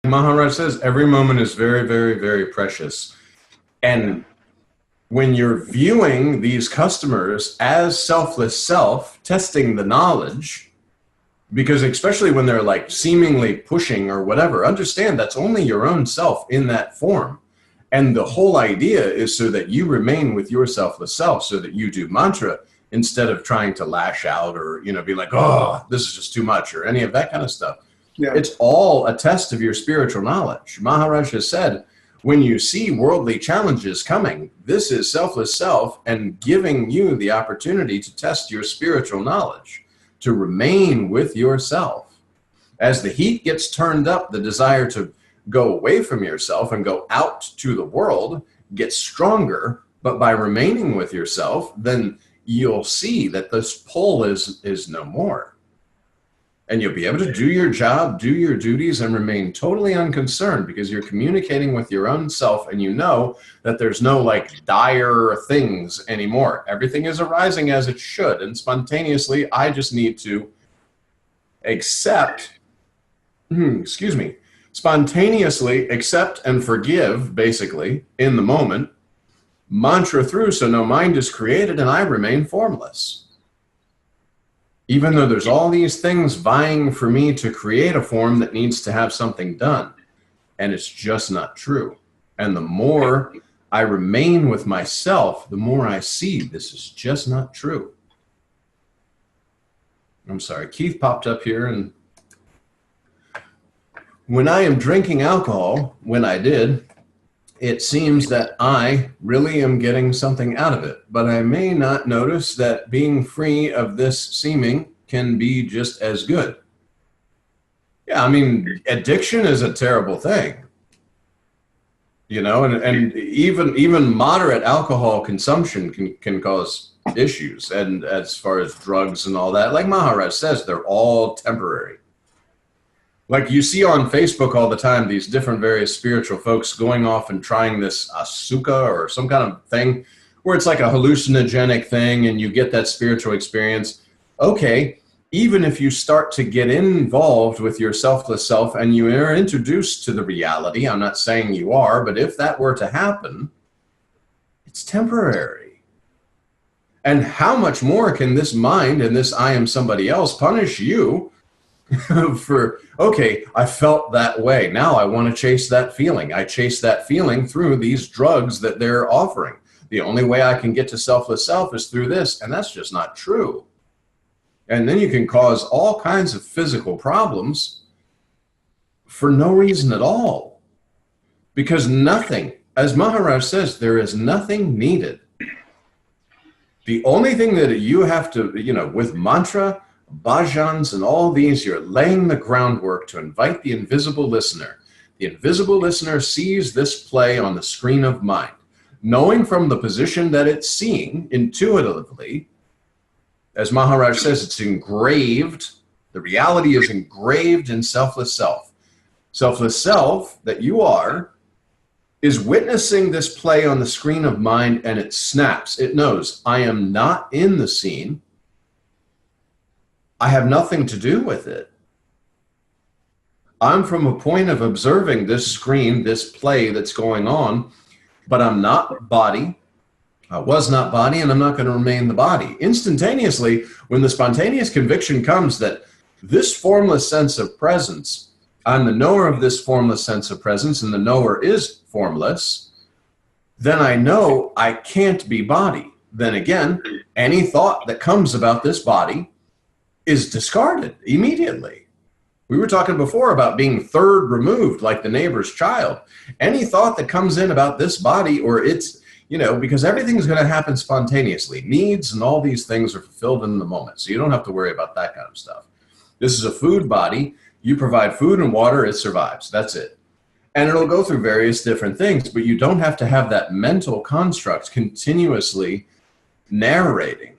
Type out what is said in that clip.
Maharaj says, every moment is very, very, very precious. And when you're viewing these customers as selfless self, testing the knowledge, because especially when they're like seemingly pushing or whatever, understand that's only your own self in that form. And the whole idea is so that you remain with your selfless self, so that you do mantra instead of trying to lash out or, be like, oh, this is just too much or any of that kind of stuff. Yeah. It's all a test of your spiritual knowledge. Maharaj has said, when you see worldly challenges coming, this is selfless self and giving you the opportunity to test your spiritual knowledge, to remain with yourself. As the heat gets turned up, the desire to go away from yourself and go out to the world gets stronger, but by remaining with yourself, then you'll see that this pull is no more. And you'll be able to do your job, do your duties, and remain totally unconcerned because you're communicating with your own self and you know that there's no like dire things anymore. Everything is arising as it should, and spontaneously, I just need to accept, spontaneously accept and forgive, basically, in the moment, mantra through so no mind is created and I remain formless. Even though there's all these things vying for me to create a form that needs to have something done. And it's just not true. And the more I remain with myself, the more I see this is just not true. I'm sorry, Keith popped up here. And when I am drinking alcohol, when I did, it seems that I really am getting something out of it, but I may not notice that being free of this seeming can be just as good. Yeah, I mean, addiction is a terrible thing, and even moderate alcohol consumption can cause issues. And as far as drugs and all that, like Maharaj says, they're all temporary. Like you see on Facebook all the time, these different various spiritual folks going off and trying this asuka or some kind of thing where it's like a hallucinogenic thing and you get that spiritual experience. Okay, even if you start to get involved with your selfless self and you are introduced to the reality, I'm not saying you are, but if that were to happen, it's temporary. And how much more can this mind and this I am somebody else punish you for, okay, I felt that way. Now I want to chase that feeling. I chase that feeling through these drugs that they're offering. The only way I can get to selfless self is through this, and that's just not true. And then you can cause all kinds of physical problems for no reason at all. Because nothing, as Maharaj says, there is nothing needed. The only thing that you have to, with mantra, bhajans and all these, you're laying the groundwork to invite the invisible listener. The invisible listener sees this play on the screen of mind, knowing from the position that it's seeing intuitively. As Maharaj says, it's engraved. The reality is engraved in selfless self. Selfless self that you are is witnessing this play on the screen of mind, and it snaps. It knows, I am not in the scene. I have nothing to do with it. I'm from a point of observing this screen, this play that's going on, but I'm not body. I was not body, and I'm not going to remain the body. Instantaneously, when the spontaneous conviction comes that this formless sense of presence, I'm the knower of this formless sense of presence, and the knower is formless, then I know I can't be body. Then again, any thought that comes about this body is discarded immediately. We were talking before about being third removed, like the neighbor's child. Any thought that comes in about this body or its, because everything's going to happen spontaneously. Needs and all these things are fulfilled in the moment. So you don't have to worry about that kind of stuff. This is a food body. You provide food and water, it survives. That's it. And it'll go through various different things, but you don't have to have that mental construct continuously narrating.